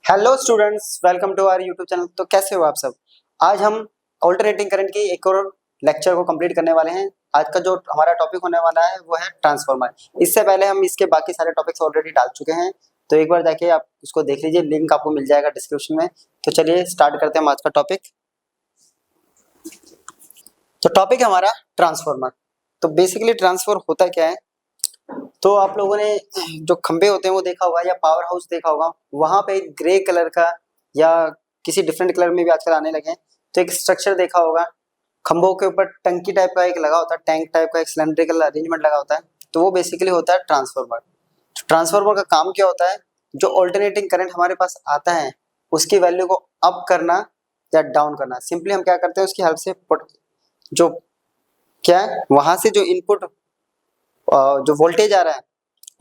Hello students, welcome to our YouTube channel. तो कैसे हो आप सब। आज हम ऑल्टरनेटिंग करंट की एक और लेक्चर को कंप्लीट करने वाले हैं। आज का जो हमारा टॉपिक होने वाला है वो है ट्रांसफार्मर। इससे पहले हम इसके बाकी सारे टॉपिक्स ऑलरेडी डाल चुके हैं, तो एक बार जाके आप उसको देख लीजिए, लिंक आपको मिल जाएगा डिस्क्रिप्शन में। तो चलिए स्टार्ट करते हैं आज का टॉपिक। तो टॉपिक है हमारा ट्रांसफार्मर। तो बेसिकली ट्रांसफार्मर होता क्या है, तो आप लोगों ने जो खंबे होते हैं वो देखा होगा या पावर हाउस देखा होगा, वहां पे एक ग्रे कलर का या किसी डिफरेंट कलर में भी आजकल आने लगे हैं, तो एक स्ट्रक्चर देखा होगा। खंभों के ऊपर टंकी टाइप का एक लगा होता है, टैंक टाइप का एक सिलेंड्रिकल अरेंजमेंट लगा होता है, तो वो बेसिकली होता है ट्रांसफार्मर। ट्रांसफार्मर का काम क्या होता है, जो ऑल्टरनेटिंग करंट हमारे पास आता है उसकी वैल्यू को अप करना या डाउन करना। सिंपली हम क्या करते हैं, उसकी हेल्प से जो क्या है वहां से जो इनपुट जो वोल्टेज आ रहा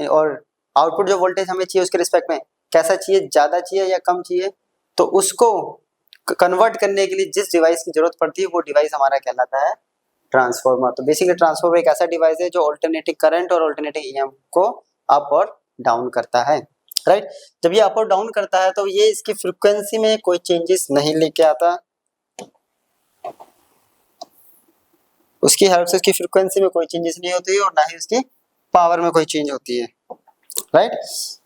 है और आउटपुट जो वोल्टेज हमें चाहिए उसके रिस्पेक्ट में कैसा चाहिए, ज्यादा चाहिए या कम चाहिए, तो उसको कन्वर्ट करने के लिए जिस डिवाइस की जरूरत पड़ती है वो डिवाइस हमारा कहलाता है ट्रांसफार्मर। तो बेसिकली ट्रांसफार्मर एक ऐसा डिवाइस है जो ऑल्टरनेटिंग करंट और ऑल्टरनेटिंग ईएमएफ को अप और डाउन करता है, राइट। जब ये अप और डाउन करता है तो ये इसकी फ्रीक्वेंसी में कोई चेंजेस नहीं लेके आता, उसकी हेल्प से उसकी फ्रीक्वेंसी में कोई चेंजेस नहीं होती है और ना ही उसकी पावर में कोई चेंज होती है, राइट।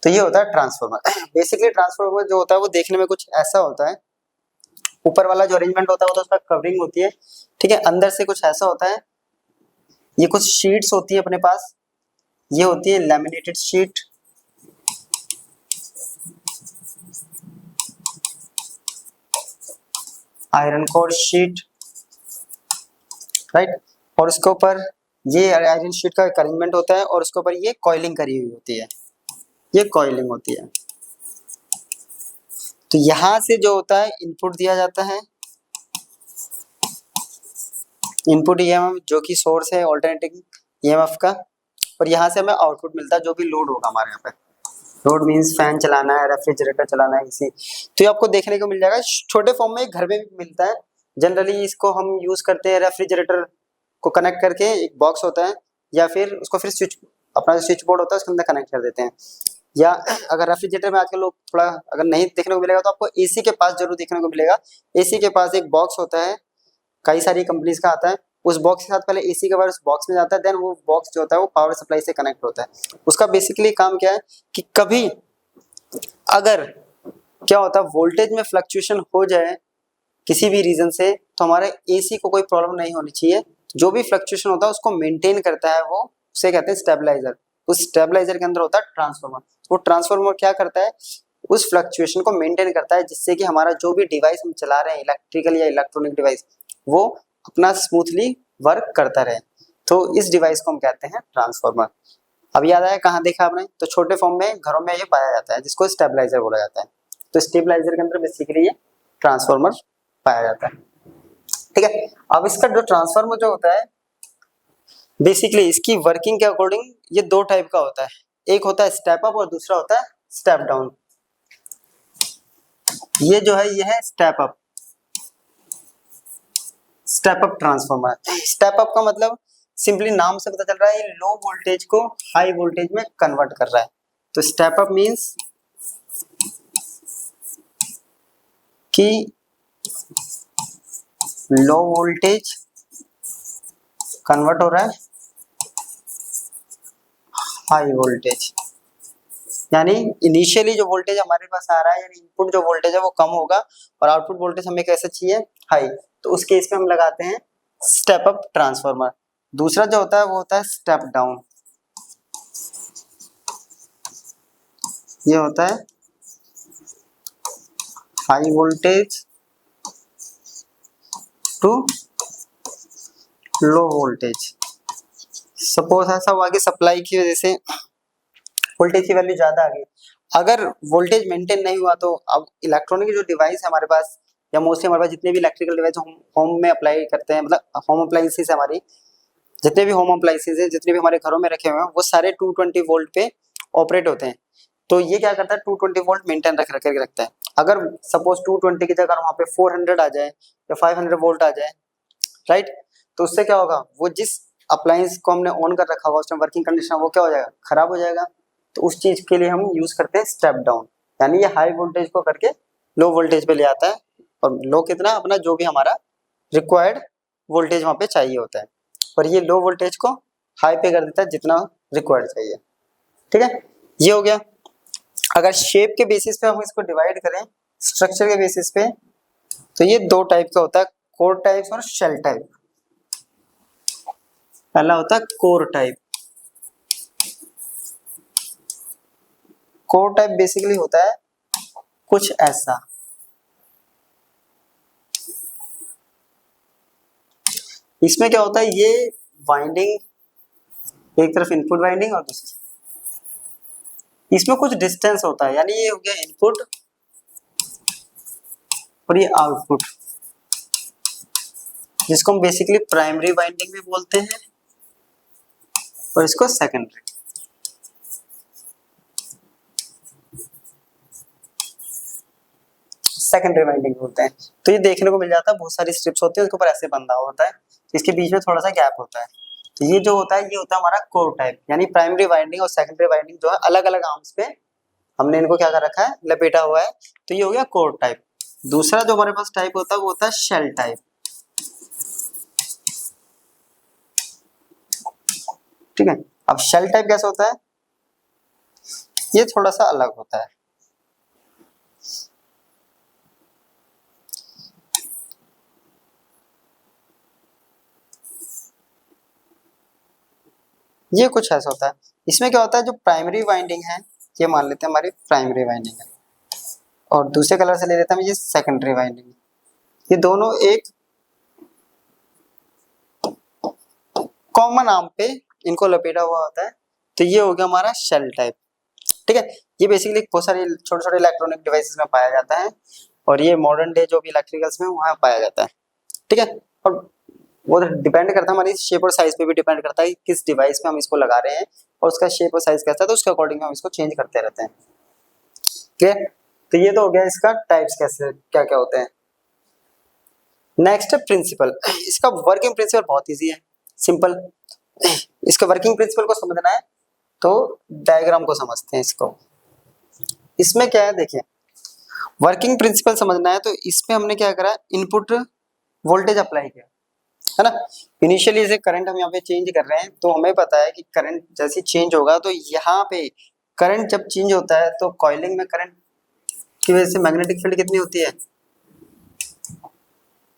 तो ये होता है ट्रांसफार्मर। बेसिकली ट्रांसफार्मर जो होता है वो देखने में कुछ ऐसा होता है, ऊपर वाला जो अरेंजमेंट होता है वो तो उसका कवरिंग होती है, ठीक है। अंदर से कुछ ऐसा होता है, ये कुछ शीट्स होती है अपने पास, ये होती है laminated sheet, iron core sheet, right. और उसके ऊपर ये आयरन शीट का अरेंजमेंट होता है और उसके ऊपर ये कॉइलिंग करी हुई होती है, ये कॉइलिंग होती है। तो यहां से जो होता है इनपुट दिया जाता है, इनपुट ईएमएफ जो कि सोर्स है ऑल्टरनेटिंग ईएमएफ का, और यहाँ से हमें आउटपुट मिलता है जो भी लोड होगा हमारे यहाँ पे। लोड मींस फैन चलाना है, रेफ्रिजरेटर चलाना है इसी, तो ये आपको देखने को मिल जाएगा छोटे फॉर्म में, घर में भी मिलता है। जनरली इसको हम यूज करते हैं रेफ्रिजरेटर को कनेक्ट करके, एक बॉक्स होता है, या फिर उसको फिर स्विच, अपना स्विच बोर्ड होता है उसके अंदर कनेक्ट कर देते हैं। या अगर रेफ्रिजरेटर में आजकल लोग थोड़ा अगर नहीं देखने को मिलेगा तो आपको एसी के पास जरूर देखने को मिलेगा। एसी के पास एक बॉक्स होता है, कई सारी कंपनीज का आता है, उस बॉक्स के साथ पहले एसी का वायर उस बॉक्स में जाता है, देन वो बॉक्स जो होता है वो पावर सप्लाई से कनेक्ट होता है। उसका बेसिकली काम क्या है कि कभी अगर क्या होता है वोल्टेज में फ्लक्चुएशन हो जाए किसी भी रीजन से, तो हमारे एसी को कोई प्रॉब्लम नहीं होनी चाहिए। जो भी फ्लक्चुएशन होता है उसको मेंटेन करता है वो, उसे कहते हैं स्टेबलाइजर। उस स्टेबलाइजर के अंदर होता है ट्रांसफार्मर। वो ट्रांसफार्मर क्या करता है, उस फ्लक्चुएशन को मेंटेन करता है, जिससे कि हमारा जो भी डिवाइस हम चला रहे हैं, इलेक्ट्रिकल या इलेक्ट्रॉनिक डिवाइस, वो अपना स्मूथली वर्क करता रहे। तो इस डिवाइस को हम कहते हैं ट्रांसफार्मर। अब याद आया कहाँ देखा आपने, तो छोटे फॉर्म में घरों में ये पाया जाता है जिसको स्टेबलाइजर बोला जाता है। तो स्टेबलाइजर के अंदर बेसिकली ये ट्रांसफार्मर पाया जाता है, ठीक है। अब इसका जो ट्रांसफार्मर जो होता है बेसिकली इसकी वर्किंग के अकॉर्डिंग ये दो टाइप का होता है, एक होता है स्टेप अप और दूसरा होता है स्टेप डाउन। ये जो है ये है step up, step up transformer. Step up का मतलब सिंपली नाम से पता चल रहा है ये लो वोल्टेज को हाई वोल्टेज में कन्वर्ट कर रहा है। तो स्टेप अप मींस कि लो वोल्टेज कन्वर्ट हो रहा है हाई वोल्टेज, यानी इनिशियली जो वोल्टेज हमारे पास आ रहा है, यानी इनपुट जो वोल्टेज है वो कम होगा और आउटपुट वोल्टेज हमें कैसा चाहिए, हाई। तो उस केस में हम लगाते हैं स्टेप अप ट्रांसफार्मर। दूसरा जो होता है वो होता है स्टेप डाउन। ये होता है high voltage to low voltage. Suppose ऐसा हुआ कि सप्लाई की वजह से वोल्टेज की वैल्यू ज्यादा आ गई, अगर वोल्टेज मेंटेन नहीं हुआ तो अब इलेक्ट्रॉनिक जो डिवाइस है हमारे पास, या मोस्टली हमारे पास जितने भी इलेक्ट्रिकल डिवाइस हम होम में अप्लाई करते हैं, मतलब होम अप्लायंसेस हमारी जितने भी होम अप्लायंसेस है, जितने भी हमारे घरों में रखे हुए हैं, वो सारे 220 वोल्ट पे ऑपरेट होते हैं। तो ये क्या करता है 220 वोल्ट मेंटेन रख करके रखता है। अगर सपोज 220 की जगह वहाँ पे 400 आ जाए या 500 वोल्ट आ जाए, राइट, तो उससे क्या होगा, वो जिस अप्लायंस को हमने ऑन कर रखा होगा उस टाइम वर्किंग कंडीशन वो क्या हो जाएगा, खराब हो जाएगा। तो उस चीज के लिए हम यूज करते हैं स्टेप डाउन। यानी ये हाई वोल्टेज को करके लो वोल्टेज पे ले आता है, और लो कितना, अपना जो भी हमारा रिक्वायर्ड वोल्टेज वहां पे चाहिए होता है, और ये लो वोल्टेज को हाई पे कर देता है जितना रिक्वायर्ड चाहिए। ठीक है, ये हो गया। अगर शेप के बेसिस पे हम इसको डिवाइड करें, स्ट्रक्चर के बेसिस पे, तो ये दो टाइप का होता है, कोर टाइप और शेल टाइप। पहला होता है core type. Core type basically होता है कुछ ऐसा, इसमें क्या होता है, ये वाइंडिंग एक तरफ इनपुट वाइंडिंग और दूसरी, इसमें कुछ डिस्टेंस होता है, यानी ये हो गया इनपुट और ये आउटपुट, जिसको हम बेसिकली प्राइमरी वाइंडिंग भी बोलते हैं और इसको सेकेंडरी। सेकेंडरी वाइंडिंग बोलते हैं। तो ये देखने को मिल जाता है, बहुत सारी स्ट्रिप्स होती है, उसके ऊपर ऐसे बंधा हुआ होता है, इसके बीच में थोड़ा सा गैप होता है। तो ये जो होता है, ये होता है हमारा कोर टाइप, यानी प्राइमरी वाइंडिंग और सेकेंडरी वाइंडिंग जो है अलग अलग आर्म्स पे हमने इनको क्या कर रखा है, लपेटा हुआ है, तो ये हो गया कोर टाइप। दूसरा जो हमारे पास टाइप होता है वो होता है शेल टाइप। ठीक है, अब शेल टाइप कैसा होता है, ये थोड़ा सा अलग होता है। ये कुछ ऐसा होता है, इसमें क्या होता है, जो प्राइमरी वाइंडिंग है, ये मान लेते हैं हमारी प्राइमरी वाइंडिंग है, और दूसरे कलर से ले लेते हैं ये सेकेंडरी वाइंडिंग। ये दोनों एक कॉमन आर्म पे इनको लपेटा हुआ होता है, तो ये हो गया हमारा शेल टाइप। ठीक है, ये बेसिकली बहुत सारे छोटे छोटे इलेक्ट्रॉनिक डिवाइसेस में पाया जाता है, और ये मॉडर्न डे जो भी इलेक्ट्रिकल्स में वहाँ पाया जाता है। ठीक है, और वो डिपेंड करता है हमारी शेप और साइज पे भी डिपेंड करता है कि किस डिवाइस में हम इसको लगा रहे हैं और उसका शेप और साइज कैसा है, तो उसके अकॉर्डिंग हम इसको चेंज करते रहते हैं। क्लियर, तो ये तो हो गया इसका टाइप्स कैसे क्या क्या होते हैं। नेक्स्ट है प्रिंसिपल। इसका वर्किंग प्रिंसिपल बहुत इजी है, सिंपल। इसका वर्किंग प्रिंसिपल को समझना है तो डायग्राम को समझते हैं इसको। इसमें क्या है, देखिए, वर्किंग प्रिंसिपल समझना है तो इसमें हमने क्या करा, इनपुट वोल्टेज अप्लाई किया है ना। इनिशियली जैसे करंट हम यहाँ पे चेंज कर रहे हैं, तो हमें पता है कि करंट जैसे चेंज होगा, तो यहाँ पे करंट जब चेंज होता है तो कॉइलिंग में करंट की वजह से मैग्नेटिक फील्ड कितनी होती है,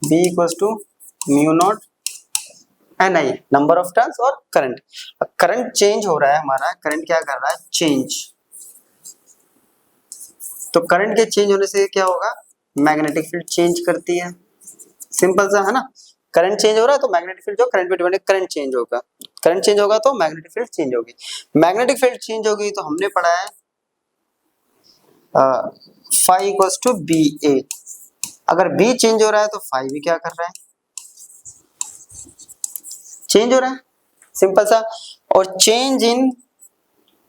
B equals to mu not NI, number of turns और करंट। करंट चेंज हो रहा है हमारा, करंट क्या कर रहा है, चेंज। तो करंट के चेंज होने से क्या होगा, मैग्नेटिक फील्ड चेंज करती है, सिंपल सा है ना। करंट चेंज हो रहा है तो मैग्नेटिक फील्ड जो करंट पे डिपेंड है, करंट चेंज होगा, करंट चेंज होगा तो मैग्नेटिक फील्ड चेंज होगी। मैग्नेटिक फील्ड चेंज होगी तो हमने पढ़ा है फाई इक्वल्स टू BA। अगर B चेंज हो रहा है तो फाई भी क्या कर रहा है, चेंज हो रहा है, सिंपल सा। और चेंज इन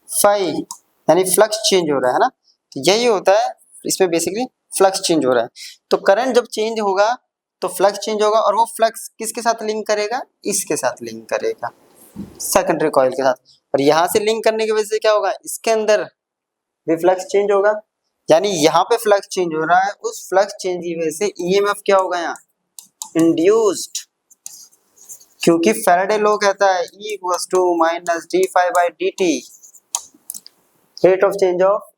फाई यानी फ्लक्स चेंज हो रहा है ना, तो यही होता है इसमें, बेसिकली फ्लक्स चेंज हो रहा है। तो करंट जब चेंज होगा तो फ्लक्स चेंज होगा, और वो फ्लक्स किसके साथ लिंक करेगा, इसके साथ लिंक करेगा, सेकेंडरी कॉइल के साथ। और यहाँ से लिंक करने की वजह से क्या होगा, इसके अंदर भी फ्लक्स चेंज होगा, यानी यहाँ पे फ्लक्स चेंज हो रहा है, उस फ्लक्स चेंज की वजह से EMF क्या होगा, यहाँ इंड्यूस्ड। क्योंकि फैराडे लॉ कहता है E equals to minus d∅dt, rate of change of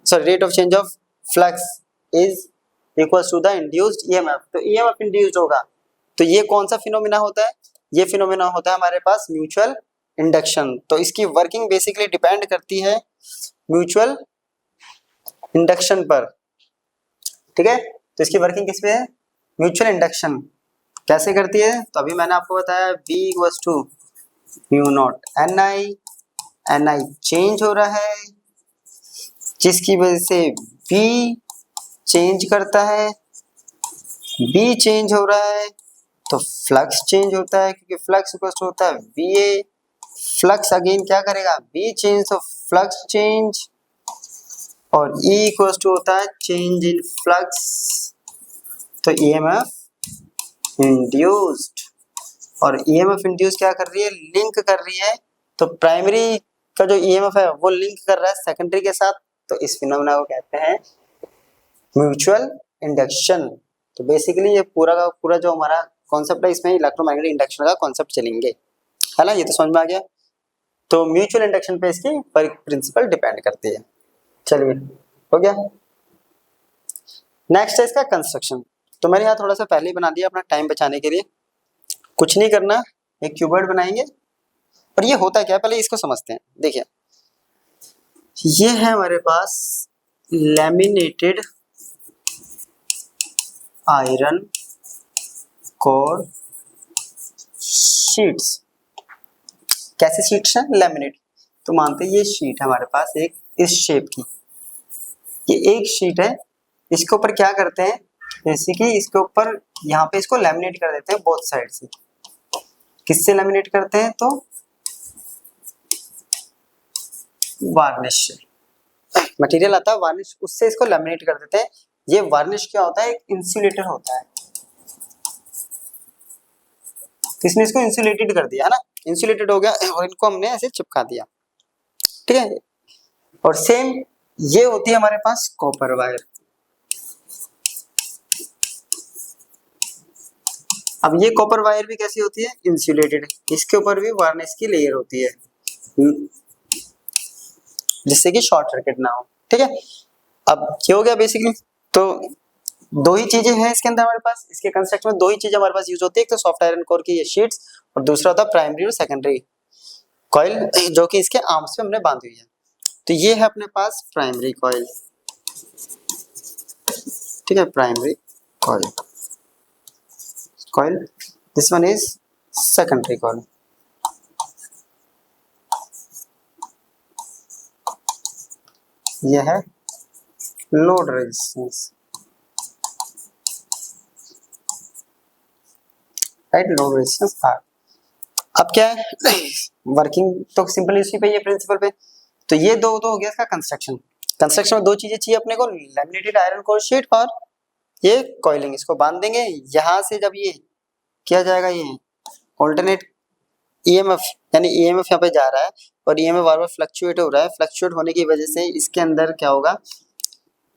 rate of change of flux is equals to the induced EMF। तो EMF इंड्यूस्ड होगा, तो ये कौन सा फिनोमिना होता है, ये फिनोमिना होता है हमारे पास म्यूचुअल इंडक्शन। तो इसकी वर्किंग बेसिकली डिपेंड करती है म्यूचुअल इंडक्शन पर। ठीक है, तो इसकी वर्किंग किस पे है, म्यूचुअल इंडक्शन। कैसे करती है, तो अभी मैंने आपको बताया B equals to mu not NI चेंज हो रहा है, जिसकी वजह से B चेंज करता है, B चेंज हो रहा है तो फ्लक्स चेंज होता है, क्योंकि फ्लक्स इक्वल्स टू होता है VA। फ्लक्स अगेन क्या करेगा, B चेंज, तो फ्लक्स चेंज, और E इक्वल्स टू होता है चेंज इन फ्लक्स, तो EMF इंड्यूस्ड। और EMF इंड्यूस क्या कर रही है, लिंक कर रही है। तो प्राइमरी का जो EMF है वो लिंक कर रहा है सेकेंडरी के साथ, तो इस फिनोमेना को कहते हैं म्यूचुअल इंडक्शन। तो बेसिकली ये पूरा का पूरा जो हमारा कॉन्सेप्ट है इसमें इलेक्ट्रोमैग्नेटिक इंडक्शन का कॉन्सेप्ट चलेंगे, है ना, ये तो समझ में आ गया। तो म्यूचुअल इंडक्शन पे इसकी प्रिंसिपल डिपेंड करती है। चलिए हो गया। नेक्स्ट है इसका कंस्ट्रक्शन। तो मैंने यहाँ थोड़ा सा पहले ही बना दिया अपना टाइम बचाने के लिए, कुछ नहीं करना, एक क्यूबॉइड बनाएंगे। और ये होता क्या है पहले इसको समझते हैं। देखिए ये है हमारे पास लैमिनेटेड आयरन कोर शीट्स। कैसे शीट्स हैं? लैमिनेट। तो मानते हैं ये शीट है हमारे पास एक इस शेप की, ये एक शीट है। इसके ऊपर क्या करते हैं, जैसे कि इसके ऊपर यहाँ पे इसको लैमिनेट कर देते हैं बोथ साइड से। किससे लैमिनेट करते हैं? तो वार्निश से मटेरियल आता है वार्निश, उससे इसको लैमिनेट कर देते हैं। ये वार्निश क्या होता है? एक इंसुलेटर होता है। इसने इसको इंसुलेटेड कर दिया है ना, इंसुलेटेड हो गया और इनको हमने ऐसे चिपका दिया, ठीक है। और सेम ये होती है हमारे पास कॉपर वायर। अब ये कॉपर वायर भी कैसी होती है? इंसुलेटेड। इसके ऊपर भी वार्निश की लेयर होती है जिससे कि शॉर्ट सर्किट ना हो, ठीक है। अब क्या हो गया बेसिकली, तो दो ही चीजें हैं इसके अंदर हमारे पास, इसके कंस्ट्रक्शन में दो ही चीजें हमारे पास यूज होती है, एक तो सॉफ्ट आयरन कोर की ये शीट्स और दूसरा होता है प्राइमरी और सेकेंडरी कॉइल जो कि इसके आर्म्स पे हमने बांधी हुई है। तो ये है अपने पास प्राइमरी कॉइल, ठीक है, primary coil coil. This one is secondary coil. यह है load resistance, right, load resistance R. अब क्या है वर्किंग तो सिंपल इसी पे, ये प्रिंसिपल पे। तो ये दो हो गया इसका कंस्ट्रक्शन। कंस्ट्रक्शन में दो चीजें चाहिए अपने को, लैमिनेटेड आयरन कोर शीट और ये कॉइलिंग। इसको बांध देंगे, यहाँ से जब ये किया जाएगा, ये ऑल्टरनेट ईएमएफ यानी ईएमएफ यहाँ पे जा रहा है और ईएमएफ बार बार फ्लक्चुएट हो रहा है। फ्लक्चुएट होने की वजह से इसके अंदर क्या होगा,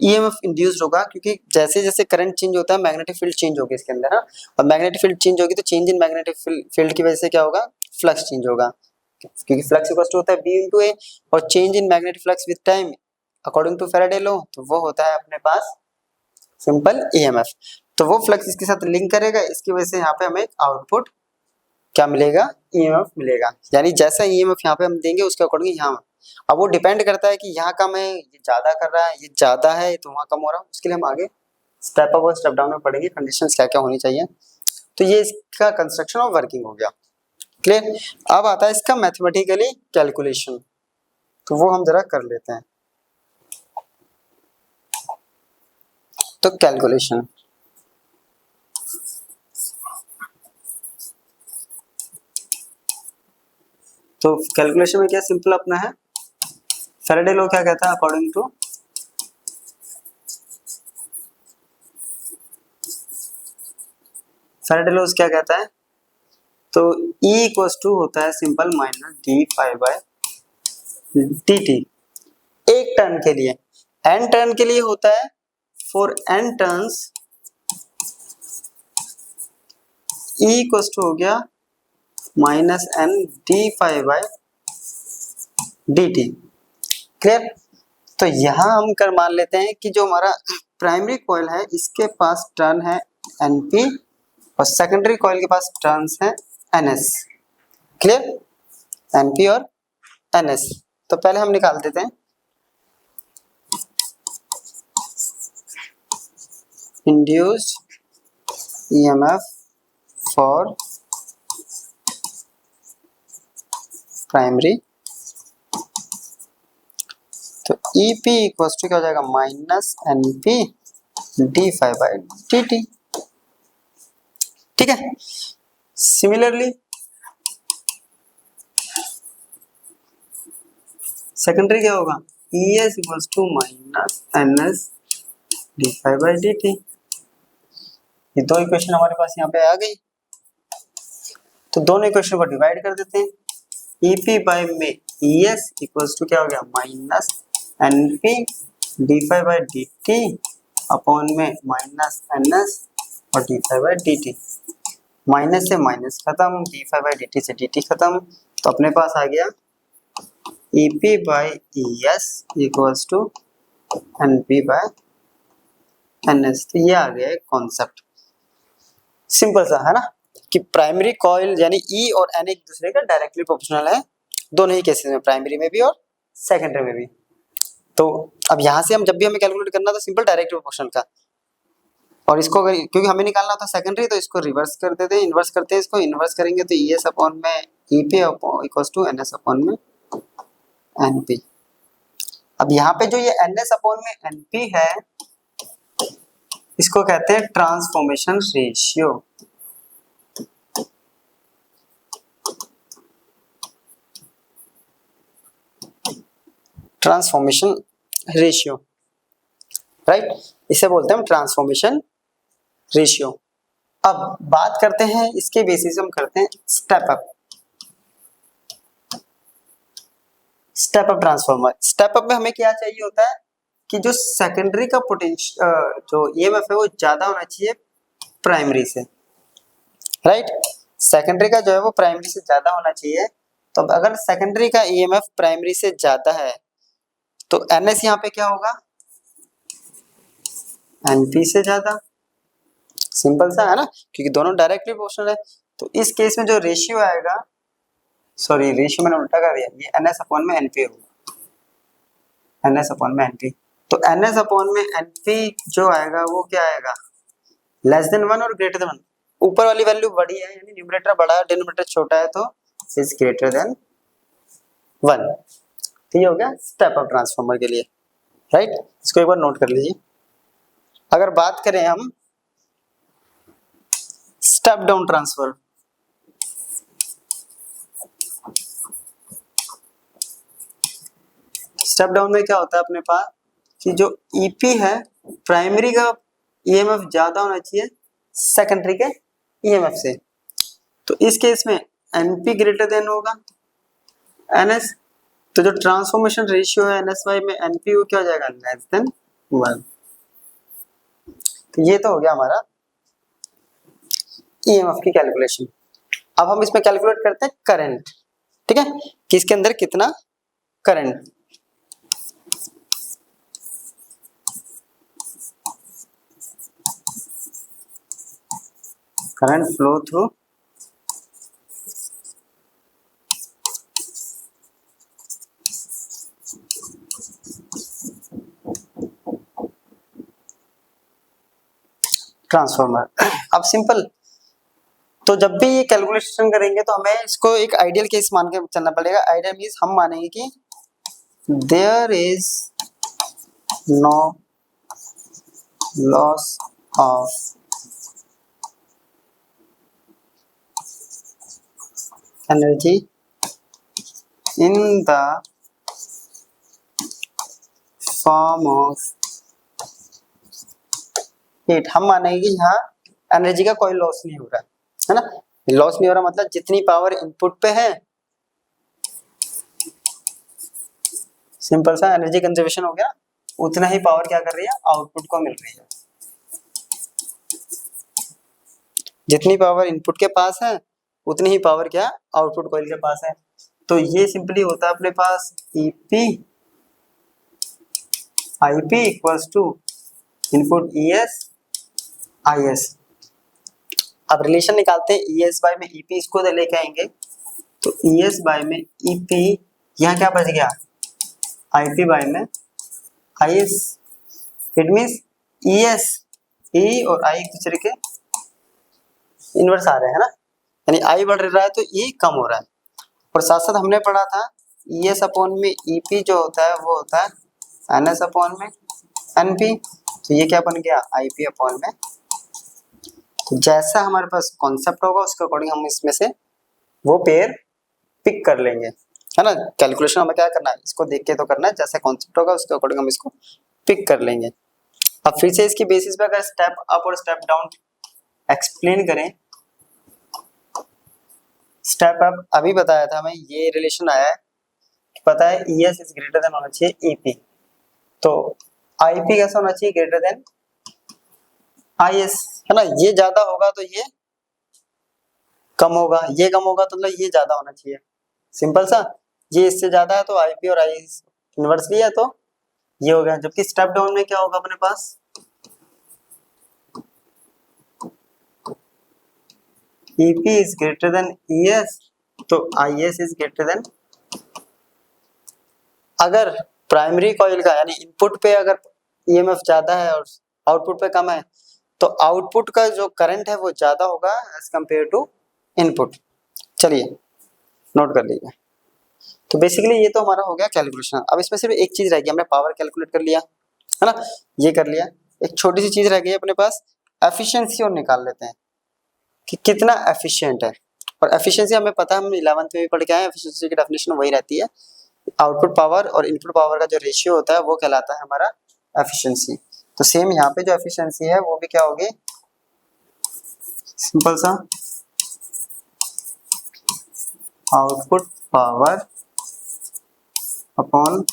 ईएमएफ इंड्यूस्ड होगा, क्योंकि जैसे जैसे करंट चेंज होता है मैग्नेटिक फील्ड चेंज होगी इसके अंदर, हाँ। और मैग्नेटिक फील्ड चेंज होगी तो चेंज इन मैग्नेटिक फील्ड की वजह से क्या होगा, फ्लक्स चेंज होगा, क्योंकि फ्लक्स इक्वल टू होता है बी इंटू ए, और change in magnetic flux with time according to Faraday law, तो वो होता है अपने पास सिंपल ईएमएफ। तो वो फ्लक्स इसके साथ लिंक करेगा, इसकी वजह से यहाँ पे हमें आउटपुट क्या मिलेगा, ईएमएफ मिलेगा। यानी जैसा ईएमएफ यहाँ पे हम देंगे उसके अकॉर्डिंग यहाँ, अब वो डिपेंड करता है कि यहाँ कम है, ये ज्यादा कर रहा है, ये ज्यादा है तो वहाँ कम हो रहा है। उसके लिए हम आगे स्टेप अप और स्टेप डाउन में पढ़ेंगे कंडीशंस क्या क्या होनी चाहिए। तो ये इसका कंस्ट्रक्शन और वर्किंग हो गया, क्लियर। अब आता है इसका मैथमेटिकली कैलकुलेशन, तो वो हम जरा कर लेते हैं। तो कैलकुलेशन, तो कैलकुलेशन में क्या सिंपल अपना है, फैराडे लॉ क्या कहता है, अकॉर्डिंग टू फैराडे लॉ क्या कहता है, तो E इक्वल्स टू होता है simple minus d phi by d t एक टर्न के लिए। n टर्न के लिए होता है, for n turns E equals to हो गया minus n d phi by d t, clear. तो यहाँ हम कर मान लेते हैं कि जो हमारा प्राइमरी कॉइल है इसके पास टर्न है NP और सेकेंडरी कॉइल के पास टर्न्स है NS, क्लियर, NP और NS। तो पहले हम निकाल देते हैं इंड्यूस्ड EMF फॉर प्राइमरी। तो EP इक्वल्स टू क्या हो जाएगा, minus NP d phi by d t, ठीक है। सिमिलरली सेकेंडरी क्या होगा, ES equals to minus NS d phi by d t. ये दो इक्वेशन हमारे पास यहाँ पे आ गई, तो दोनों इक्वेशन को डिवाइड कर देते हैं। EP बाय में ES इक्वल्स टू क्या हो गया, माइनस NP d5/dt अपॉन में माइनस NS और d5/dt। माइनस से माइनस खत्म, d5/dt से dt खत्म, तो अपने पास आ गया EP/ES इक्वल्स टू NP/NS। तो ये आ गया एक कॉन्सेप्ट, सिंपल सा है ना, कि प्राइमरी कॉइल यानी E और N एक दूसरे का डायरेक्टली प्रोपोर्शनल है दोनों ही केसेस में, प्राइमरी में भी और सेकेंडरी में भी। तो अब यहाँ से हम जब भी हमें कैलकुलेट करना था सिंपल डायरेक्ट प्रोपोर्शनल का, और इसको अगर क्योंकि हमें निकालना होता सेकेंडरी, तो इसको रिवर्स कर देते हैं, इन्वर्स करते हैं, इसको इन्वर्स करेंगे तो ES अपॉन में EP equals to NS upon में NP। अब यहाँ पे जो ये NS अपॉन में NP है, इसको कहते हैं transformation ratio. Transformation ratio, right, इसे बोलते हैं हम ट्रांसफॉर्मेशन रेशियो। अब बात करते हैं इसके बेसिस हम करते हैं step up. Step up transformer, step up में हमें क्या चाहिए होता है कि जो सेकेंडरी का पोटेंशियल जो EMF है वो ज्यादा होना चाहिए प्राइमरी से, राइट, सेकेंडरी का जो है वो प्राइमरी से ज्यादा होना चाहिए। तो अगर सेकेंडरी का EMF प्राइमरी से ज्यादा है तो NS यहाँ पे क्या होगा, NP से ज्यादा, सिंपल सा है ना, क्योंकि दोनों डायरेक्टली प्रोपोर्शनल है। तो इस केस में जो रेशियो आएगा, सॉरी रेशियो मैंने उल्टा कर दिया, ये NS अपॉन में NP होगा, NS अपॉन में NP। तो NS अपॉन में NP जो आएगा वो क्या आएगा, लेस देन 1 और ग्रेटर देन 1। ऊपर वाली वैल्यू बड़ी है यानी न्यूमरेटर बड़ा है, डिनोमिनेटर छोटा है, तो इज ग्रेटर देन 1। तो ये हो गया स्टेप अप ट्रांसफार्मर के लिए, राइट, इसको एक बार नोट कर लीजिए। अगर बात करें हम step down transfer, step down में क्या होता है अपने पास कि जो EP है प्राइमरी का EMF ज्यादा होना चाहिए सेकेंडरी के EMF से। तो इस केस में NP ग्रेटर देन होगा NS, तो जो ट्रांसफॉर्मेशन रेशियो है NS में NP वो क्या हो जाएगा, लेस देन 1। तो ये तो हो गया हमारा EMF की कैलकुलेशन। अब हम इसमें कैलकुलेट करते हैं करंट, ठीक है, कि इसके अंदर कितना current. Current flow through transformer. अब सिंपल, तो जब भी ये कैलकुलेशन करेंगे तो हमें इसको एक आइडियल केस मान के चलना पड़ेगा। आइडियल मींस हम मानेंगे कि there is no loss of energy in the form of heat. हम मानेंगे कि यहाँ एनर्जी का कोई लॉस नहीं हो रहा है ना, लॉस नहीं हो रहा मतलब जितनी पावर इनपुट पे है, सिंपल सा एनर्जी कंजर्वेशन हो गया, उतना ही पावर क्या कर रही है आउटपुट को मिल रही है। जितनी पावर इनपुट के पास है उतनी ही पावर क्या आउटपुट कॉइल के पास है। तो ये सिंपली होता है अपने पास EP IP equals to input ES IS। अब रिलेशन निकालते हैं ES बाय में EP, इसको तो लेके आएंगे, तो ES बाय में EP, यहाँ क्या बच गया IP बाय में IS। It means ES E और I एक दूसरे के इनवर्स आ रहे हैं ना, यानी I बढ़ रहा है तो E कम हो रहा है। और साथ साथ हमने पढ़ा था ES अपॉन में EP जो होता है वो होता है NS अपॉन में NP। तो ये क्या बन गया IP अपॉन में। तो जैसा हमारे पास कॉन्सेप्ट होगा उसके अकॉर्डिंग हम इसमें से वो पेयर पिक कर लेंगे, है ना। कैलकुलेशन हमें क्या करना है, इसको देख के तो करना है, जैसा कॉन्सेप्ट होगा उसके अकॉर्डिंग हम इसको पिक कर लेंगे। अब फिर से इसकी बेसिस पे अगर स्टेप अप और स्टेप डाउन एक्सप्लेन करें, स्टेप अप अभी बताया था हमें, ये रिलेशन आया है, पता है ES इज ग्रेटर देन होना चाहिए EP, तो आईपी कैसा होना चाहिए, ग्रेटर देन आईएस, है ना। ये ज्यादा होगा तो ये कम होगा, ये कम होगा तो मतलब ये ज्यादा होना चाहिए, सिंपल सा। ये इससे ज्यादा है तो आईपी और आईएस इनवर्सली है तो ये हो गया। जबकि स्टेप डाउन में क्या होगा अपने पास, EP is greater than ES तो आईएस इज ग्रेटर देन। अगर प्राइमरी कॉइल का यानी इनपुट पे अगर ईएमएफ ज्यादा है और आउटपुट पे कम है तो आउटपुट का जो करंट है वो ज्यादा होगा एज कंपेयर टू इनपुट। चलिए नोट कर लीजिए। तो बेसिकली ये तो हमारा हो गया कैलकुलेशन। अब इसमें सिर्फ एक चीज रह गई, हमने पावर कैलकुलेट कर लिया है ना, ये कर लिया। एक छोटी सी चीज रह गई अपने पास, एफिशिएंसी, और निकाल लेते हैं कि कितना एफिशिएंट है। और एफिशिएंसी हमें पता है, हम 11th में भी पढ़ के आए, एफिशिएंसी की डेफिनेशन वही रहती है, आउटपुट पावर और इनपुट पावर का जो रेशियो होता है वो कहलाता है हमारा एफिशिएंसी। तो सेम यहाँ पे जो एफिशिएंसी है वो भी क्या होगी, सिंपल सा output power upon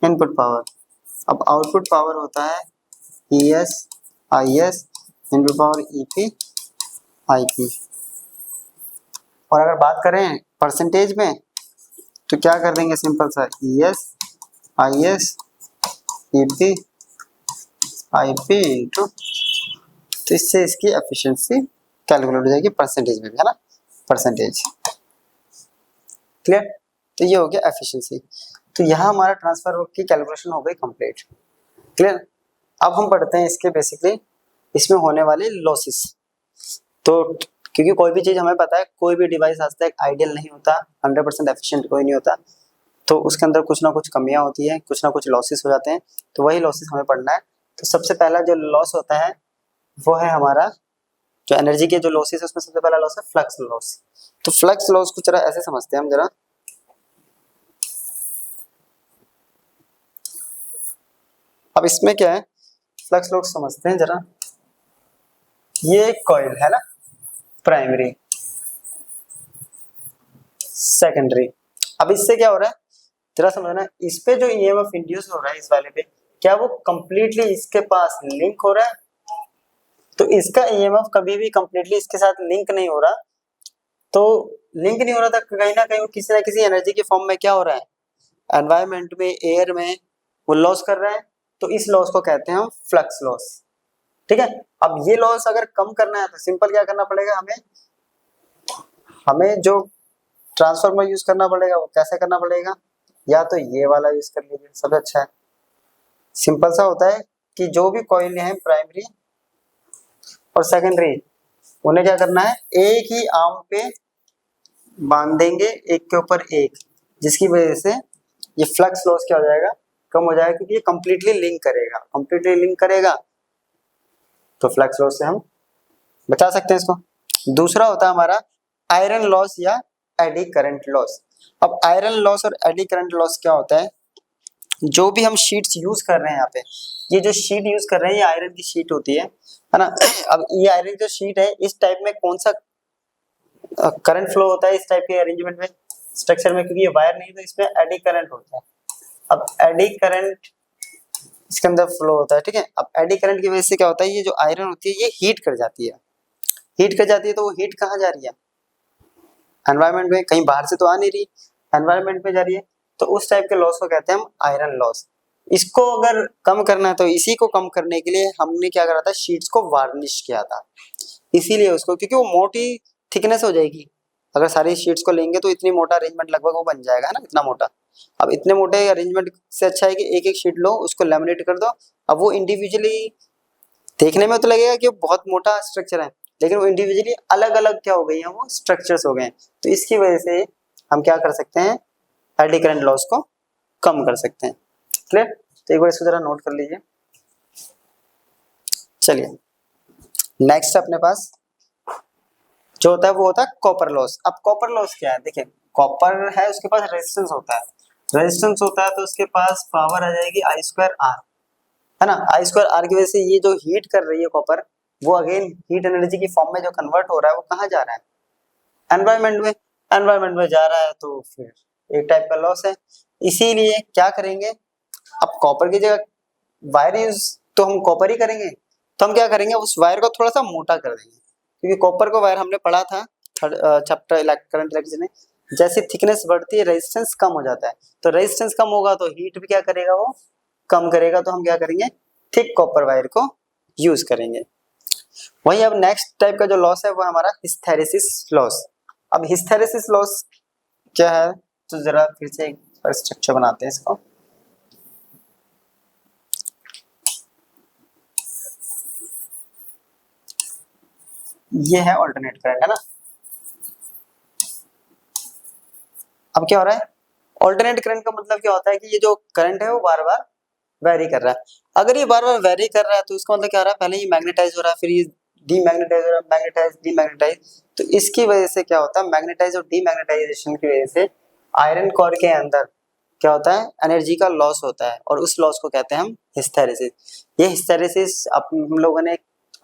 input power. अब आउटपुट पावर होता है ES IS, input power EP IP। और अगर बात करें परसेंटेज में तो क्या कर देंगे, सिंपल सा ES IS EP IP into, तो इससे इसकी एफिशिएंसी कैलकुलेट हो जाएगी परसेंटेज में भी, है ना, परसेंटेज। क्लियर। तो ये हो गया एफिशिएंसी। तो यहाँ हमारा ट्रांसफर की कैलकुलेशन हो गई कंप्लीट। क्लियर। अब हम पढ़ते हैं इसके बेसिकली इसमें होने वाले लॉसेस। तो क्योंकि कोई भी चीज हमें पता है, कोई भी डिवाइस आज तक आइडियल नहीं होता, 100% एफिशिएंट कोई नहीं होता, तो उसके अंदर कुछ ना कुछ कमियां होती है, कुछ ना कुछ लॉसेस हो जाते हैं। तो वही लॉसेस हमें पढ़ना है। तो सबसे पहला जो लॉस होता है वो है हमारा जो एनर्जी के जो लॉसेस है, उसमें सबसे पहला लॉस है फ्लक्स लॉस। तो फ्लक्स लॉस को जरा ऐसे समझते हैं हम जरा। अब इसमें क्या है, फ्लक्स लॉस समझते हैं जरा। ये एक कॉइल है ना, प्राइमरी सेकेंडरी। अब इससे क्या हो रहा है जरा समझना, इस पे जो ईएमएफ इंड्यूस हो रहा है इस वाले पे, क्या वो कंप्लीटली इसके पास लिंक हो रहा है, तो इसका ईएमएफ कभी भी कंप्लीटली इसके साथ लिंक नहीं हो रहा। तो लिंक नहीं हो रहा था, कहीं ना कहीं वो किसी ना किसी एनर्जी के फॉर्म में क्या हो रहा है, एनवायरमेंट में, एयर में वो लॉस कर रहा है। तो इस लॉस को कहते हैं हम फ्लक्स लॉस। ठीक है। अब ये लॉस अगर कम करना है तो सिंपल क्या करना पड़ेगा, हमें जो ट्रांसफार्मर यूज करना पड़ेगा वो कैसे करना पड़ेगा, या तो ये वाला यूज कर लीजिए, सब अच्छा है। सिंपल सा होता है कि जो भी कॉइल है प्राइमरी और सेकेंडरी, उन्हें क्या करना है, एक ही आर्म पे बांध देंगे, एक के ऊपर एक, जिसकी वजह से ये फ्लक्स लॉस क्या हो जाएगा, कम हो जाएगा, क्योंकि ये कंप्लीटली लिंक करेगा। कंप्लीटली लिंक करेगा तो फ्लक्स लॉस से हम बचा सकते हैं इसको। दूसरा होता है हमारा आयरन लॉस या एडी करंट लॉस। अब आयरन लॉस और एडी करंट लॉस क्या होता है, जो भी हम शीट्स यूज कर रहे हैं यहाँ पे, ये जो शीट यूज कर रहे हैं ये आयरन की शीट होती है ना। अब ये आयरन जो शीट है, इस टाइप में कौन सा करंट फ्लो होता है इस टाइप के अरेंजमेंट में, स्ट्रक्चर में, क्योंकि ये वायर नहीं तो इसमें एडी करंट होता है। अब एडी करंट इसके अंदर फ्लो होता है, ठीक है। अब एडी करंट की वजह से क्या होता है, ये जो आयरन होती है ये हीट कर जाती है। हीट कर जाती है तो वो हीट कहाँ जा रही है, एनवायरमेंट में, कहीं बाहर से तो आ नहीं रही, एनवायरमेंट में जा रही है। तो उस टाइप के लॉस को कहते हैं हम आयरन लॉस। इसको अगर कम करना है तो इसी को कम करने के लिए हमने क्या करा था, शीट्स को वार्निश किया था। इसीलिए उसको, क्योंकि वो मोटी थिकनेस हो जाएगी, अगर सारी शीट्स को लेंगे तो इतनी मोटा अरेंजमेंट लगभग वो बन जाएगा, है ना, इतना मोटा। अब इतने मोटे अरेंजमेंट से अच्छा है कि एक एक शीट लो, उसको लेमिनेट कर दो। अब वो इंडिविजुअली देखने में तो लगेगा कि बहुत मोटा स्ट्रक्चर है, लेकिन वो इंडिविजुअली अलग अलग क्या हो गई है, वो स्ट्रक्चर्स हो गए हैं। तो इसकी वजह से हम क्या कर सकते हैं, एडी करंट लॉस को कम कर सकते हैं। क्लियर। तो एक बार इसको जरा नोट कर लीजिए। चलिए नेक्स्ट अपने पास जो होता है वो होता है कॉपर लॉस। अब कॉपर लॉस क्या है, देखिए कॉपर है, उसके पास रेजिस्टेंस होता है, रेजिस्टेंस होता है तो उसके पास पावर आ जाएगी I² R, है ना। I² R की वजह से ये जो हीट कर रही है कॉपर, वो अगेन हीट एनर्जी की फॉर्म में जो कन्वर्ट हो रहा है वो कहाँ जा रहा है, एनवायरमेंट में। एनवायरमेंट में जा रहा है तो फिर एक टाइप का लॉस है। इसीलिए क्या करेंगे, अब कॉपर की जगह वायर यूज तो हम कॉपर ही करेंगे, तो हम क्या करेंगे उस वायर को थोड़ा सा मोटा कर देंगे, क्योंकि कॉपर को वायर हमने पढ़ा था थर्ड चैप्टर करंट इलेक्ट्रिसिटी में, जैसे थिकनेस बढ़ती है रेजिस्टेंस कम हो जाता है, तो रेजिस्टेंस कम होगा तो हीट भी क्या करेगा वो कम करेगा, तो हम क्या करेंगे थिक कॉपर वायर को यूज करेंगे। वहीं अब नेक्स्ट टाइप का जो लॉस है वो हमारा हिस्टैरिसीस लॉस। अब हिस्टैरिसीस लॉस क्या है, तो जरा फिर से एक स्ट्रक्चर बनाते हैं इसको। ये है अल्टरनेट करंट, है ना। अब क्या हो रहा है, अल्टरनेट करंट का मतलब क्या होता है कि ये जो करंट है वो बार बार वेरी कर रहा है। अगर ये बार बार वेरी कर रहा है तो इसका मतलब क्या हो रहा है, पहले ये मैग्नेटाइज हो रहा है, फिर ये डीमैग्नेटाइज हो रहा है, मैग्नेटाइज डीमैग्नेटाइज, तो इसकी वजह से क्या होता है, मैग्नेटाइज और डीमैग्नेटाइजेशन की वजह से आयरन कोर के अंदर क्या होता है, एनर्जी का लॉस होता है, और उस लॉस को कहते हैं हम हिस्टैरिसीस। ये हिस्टैरिसीस हम लोगों ने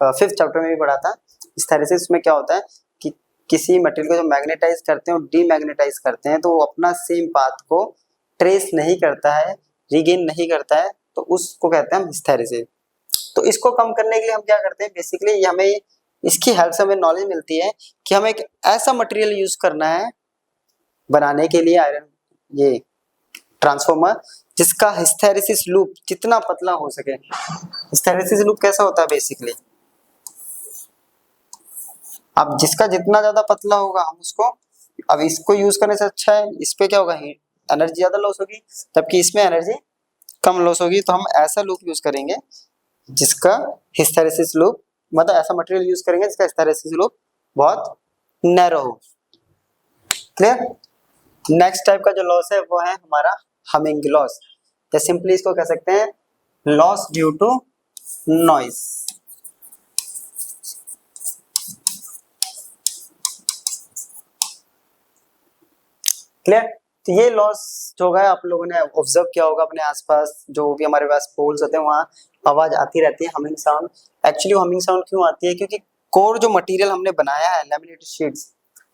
5th चैप्टर में भी पढ़ा था। हिस्टैरिसीस में क्या होता है कि किसी मटेरियल को जो मैग्नेटाइज करते हैं और डीमैग्नेटाइज करते हैं तो वो अपना सेम पाथ को ट्रेस नहीं करता है, रिगेन नहीं करता है, तो उसको कहते हैं हम हिस्टैरिसीस। तो इसको कम करने के लिए हम क्या करते हैं, बेसिकली हमें इसकी हेल्प से हमें नॉलेज मिलती है कि हमें एक ऐसा मटेरियल यूज करना है बनाने के लिए आयरन ये ट्रांसफार्मर जिसका हिस्टैरिसीस लूप जितना पतला हो सके। हिस्टैरिसीस लूप कैसा होता है बेसिकली, अब जिसका जितना ज्यादा पतला होगा हम उसको, अब इसको यूज करने से अच्छा है इस पे क्या होगा, हीट एनर्जी ज्यादा लॉस होगी, जबकि इसमें एनर्जी कम लॉस होगी। तो हम ऐसा लूप यूज करेंगे जिसका हिस्टैरिसीस लूप, मतलब ऐसा मटेरियल यूज करेंगे जिसका हिस्टैरिसीस लूप बहुत नैरो हो। क्लियर। नेक्स्ट टाइप का जो लॉस है वो है हमारा हमिंग लॉस, या सिंपली इसको कह सकते हैं loss due to noise. Clear. तो ये लॉस जो होगा आप लोगों ने ऑब्जर्व किया होगा अपने आसपास, जो भी हमारे पास पोल्स होते हैं वहाँ आवाज आती रहती है humming sound. Actually humming sound क्यों आती है, क्योंकि कोर जो मटेरियल हमने बनाया है लैमिनेटेड शीट्स,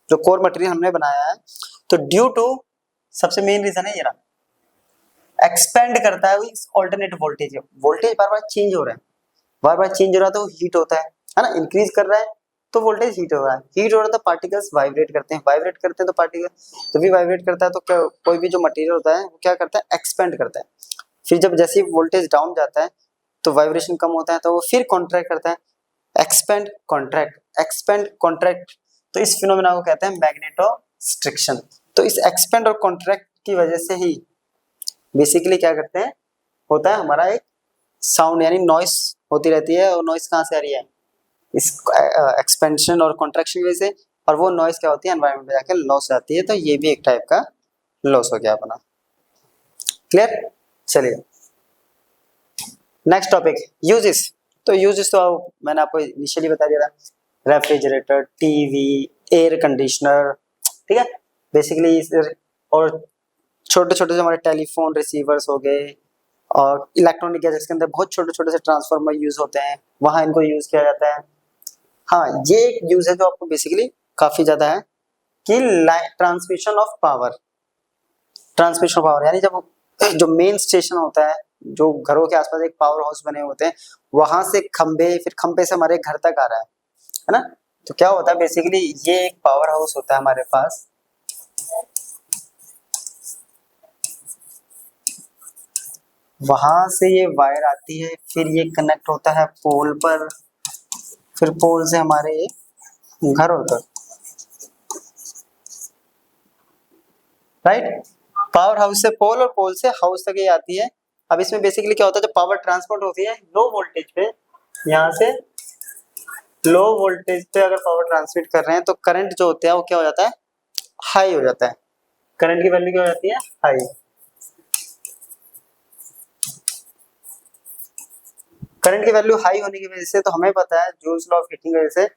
जो कोर मटेरियल हमने बनाया है, तो ड्यू टू सबसे मेन रीजन है ये रहा, एक्सपेंड करता है इस ऑल्टरनेट वोल्टेज। वोल्टेज बार बार चेंज हो रहा है, बार बार चेंज हो रहा है तो हीट होता है ना, इंक्रीज कर रहा है तो वोल्टेज हीट हो रहा है, हीट हो रहा है तो पार्टिकल्स वाइब्रेट करते हैं, वाइब्रेट करते हैं तो पार्टिकल जब भी वाइब्रेट करता है तो क्या, कोई भी जो मटेरियल होता है वो क्या करता है, एक्सपेंड करता है। फिर जब जैसे वोल्टेज डाउन जाता है तो वाइब्रेशन कम होता है तो वो फिर कॉन्ट्रैक्ट करता है, एक्सपेंड कॉन्ट्रैक्ट एक्सपेंड कॉन्ट्रैक्ट। तो इस फिनोमेना को कहते हैं मैग्नेटोस्ट्रिक्शन। तो इस एक्सपेंड और कॉन्ट्रैक्ट की वजह से ही बेसिकली क्या करते हैं, होता है हमारा एक साउंड यानी नॉइस होती रहती है। और नॉइस कहाँ से आ रही है, इस एक्सपेंशन और कॉन्ट्रैक्शन की वजह से, और वो नॉइस क्या होती है एनवायरनमेंट में जाकर लॉस जाती है। तो ये भी एक टाइप का लॉस हो गया अपना। क्लियर। चलिए नेक्स्ट टॉपिक यूजेस। तो यूजेस तो मैंने आपको इनिशियली बता दिया था, रेफ्रिजरेटर, टीवी, एयर कंडीशनर, ठीक है बेसिकली। और छोटे छोटे से हमारे टेलीफोन रिसीवर्स हो गए, और इलेक्ट्रॉनिक गैजेट्स के अंदर बहुत छोटे छोटे से ट्रांसफार्मर यूज होते हैं, वहाँ इनको यूज किया जाता है। हाँ ये एक यूज है जो आपको बेसिकली काफी ज्यादा है कि transmission of power. Transmission of power यानी जब जो मेन स्टेशन होता है, जो घरों के आसपास एक पावर हाउस बने होते हैं, वहां से खंबे, फिर खंबे से हमारे घर तक आ रहा है ना। तो क्या होता है बेसिकली, ये एक पावर हाउस होता है हमारे पास, वहां से ये वायर आती है, फिर ये कनेक्ट होता है पोल पर, फिर पोल से हमारे घर होता है, राइट। पावर हाउस से पोल और पोल से हाउस तक ये आती है। अब इसमें बेसिकली क्या होता है, जब पावर ट्रांसपोर्ट होती है लो वोल्टेज पे, यहाँ से लो वोल्टेज पे अगर पावर ट्रांसमिट कर रहे हैं तो करंट जो होता है वो क्या हो जाता है, हाई हो जाता है। करंट की वैल्यू क्या हो जाती है, हाई। करंट की वैल्यू हाई होने की वजह से, तो हमें पता है जूल्स लॉ ऑफ हीटिंग की वजह से,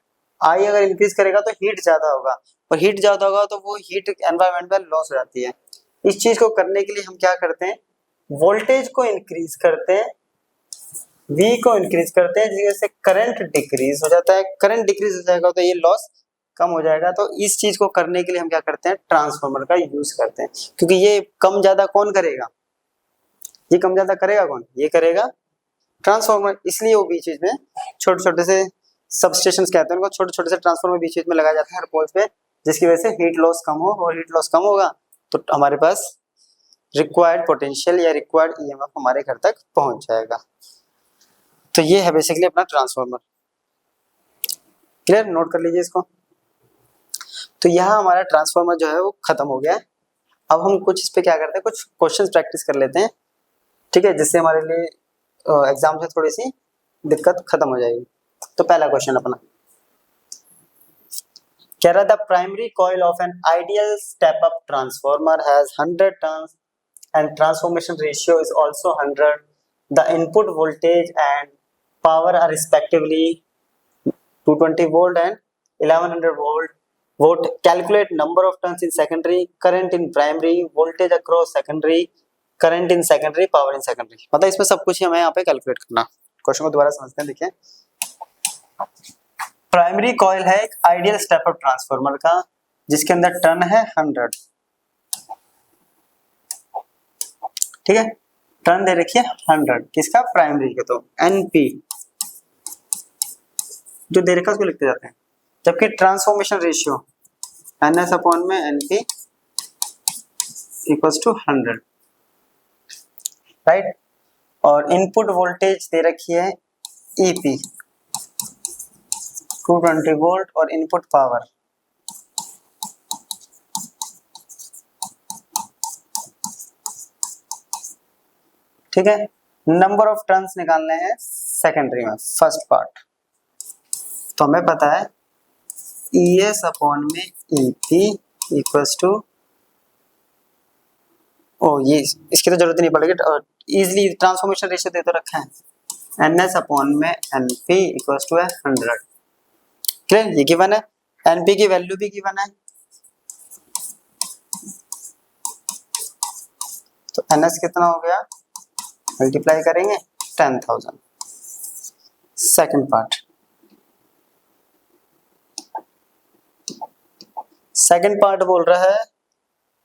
आई अगर इंक्रीज करेगा तो हीट ज्यादा होगा, और हीट ज्यादा होगा तो वो हीट एनवायरनमेंट में लॉस हो जाती है। इस चीज को करने के लिए हम क्या करते हैं, वोल्टेज को इंक्रीज करते हैं, वी को इंक्रीज करते हैं, जिससे करंट डिक्रीज हो जाता है। करंट डिक्रीज हो जाएगा तो ये लॉस कम हो जाएगा। तो इस चीज को करने के लिए हम क्या करते हैं, ट्रांसफार्मर का यूज करते हैं, क्योंकि ये कम ज्यादा कौन करेगा, ये कम ज्यादा करेगा कौन, ये करेगा ट्रांसफार्मर। इसलिए वो बीच बीच में छोटे छोटे से सब स्टेशन कहते हैं उनको, छोटे छोटे से ट्रांसफार्मर बीच बीच में लगाया जाता है हर पोल पे, जिसकी वजह से हीट लॉस कम हो, और हीट लॉस कम होगा तो हमारे पास रिक्वायर्ड पोटेंशियल या रिक्वायर्ड ईएमएफ हमारे घर तक पहुंच जाएगा। तो ये है बेसिकली अपना ट्रांसफार्मर। क्लियर, नोट कर लीजिए इसको। तो यहाँ हमारा ट्रांसफार्मर जो है वो खत्म हो गया है। अब हम कुछ इस पे क्या करते हैं, कुछ क्वेश्चंस प्रैक्टिस कर लेते हैं, ठीक है, जिससे हमारे लिए एग्जाम से थोड़ी सी दिक्कत खत्म हो जाएगी। तो पहला क्वेश्चन अपना कह रहा था, primary coil of an ideal step up transformer has 100 turns and transformation ratio is also 100. The input voltage and power are respectively 220 volt and 1100 volt. Calculate number of turns in secondary, current in primary, voltage across secondary, current in secondary, power in secondary. मतलब इसमें सब कुछ ही हमें यहाँ पे calculate करना। Question को दोबारा समझते हैं, देखिए। प्राइमरी कॉइल है एक आइडियल स्टेप अप ट्रांसफार्मर का, जिसके अंदर टर्न है 100, ठीक है, टर्न दे रखिए 100, किसका, प्राइमरी के। तो एनपी जो दे रखा है उसको लिखते जाते हैं, जबकि ट्रांसफॉर्मेशन रेशियो एनएस अपॉन में एनपी इक्वल्स टू 100, राइट। और इनपुट वोल्टेज दे रखी है ईपी 220 वोल्ट, और इनपुट पावर ठीक है। नंबर ऑफ टर्न्स निकालने हैं सेकेंडरी में, फर्स्ट पार्ट। तो हमें पता है ES अपॉन में EP इक्वल्स टू, ये इसकी तो जरूरत नहीं पड़ेगी, इजिली ट्रांसफॉर्मेशन रेशियो दे तो रखा है, NS अपॉन में NP इक्वल्स टू है 100। क्लियर, ये गिवन है, NP की वैल्यू भी गिवन है, तो NS कितना हो गया, मल्टीप्लाई करेंगे 10,000। सेकंड पार्ट, सेकंड पार्ट बोल रहा है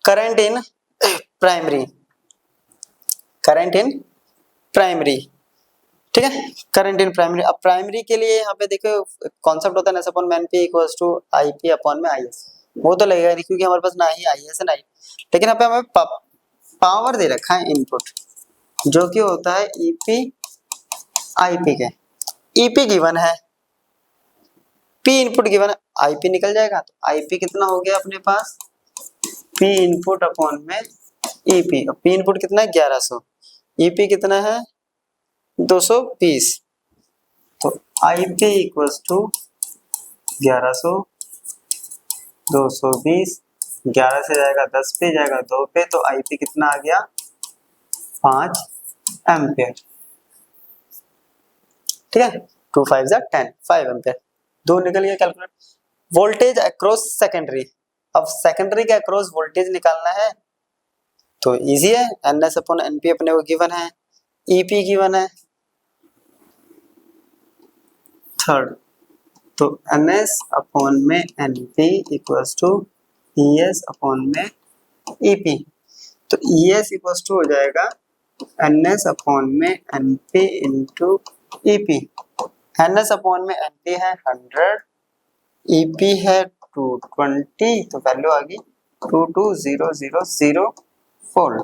current in primary, current in primary, ठीक है, करंट इन प्राइमरी। अब प्राइमरी के लिए यहाँ पे देखो कॉन्सेप्ट होता है एस अपॉन में NP equals to IP upon में आईएस, वो तो लगेगा नहीं क्योंकि हमारे पास ना ही आईएस है ना ही, लेकिन यहाँ पे हमें पावर दे रखा है इनपुट, जो कि होता है ईपी आईपी के। ईपी गिवन है, पी इनपुट गिवन है, आईपी निकल जाएगा, तो आईपी कितना हो गया अपने पास, पी इनपुट अपॉन में ईपी। पी इनपुट कितना है 1100, ईपी कितना है 220, तो आईपी इक्वल्स टू 1100 220, 11 से जाएगा 10 पे, जाएगा 2 पे, तो आईपी कितना आ गया 5 एम्पियर, ठीक है, 2 5 जा 10, 5 एम्पियर, दो निकल गया कैलकुलेट। वोल्टेज अक्रॉस सेकेंडरी, अब सेकेंडरी के अक्रॉस वोल्टेज निकालना है तो इजी है, एनएस अपॉन एनपी अपने को गिवन है, ईपी गिवन है थर्ड, तो एनएस अपॉन में NP equals to ES upon में ईपी, तो ईएस इक्वल्स टू हो जाएगा एनएस अपॉन में NP into EP. NS upon में एनपी है 100, ईपी है 220, तो वैल्यू आ गई 22000 वोल्ट।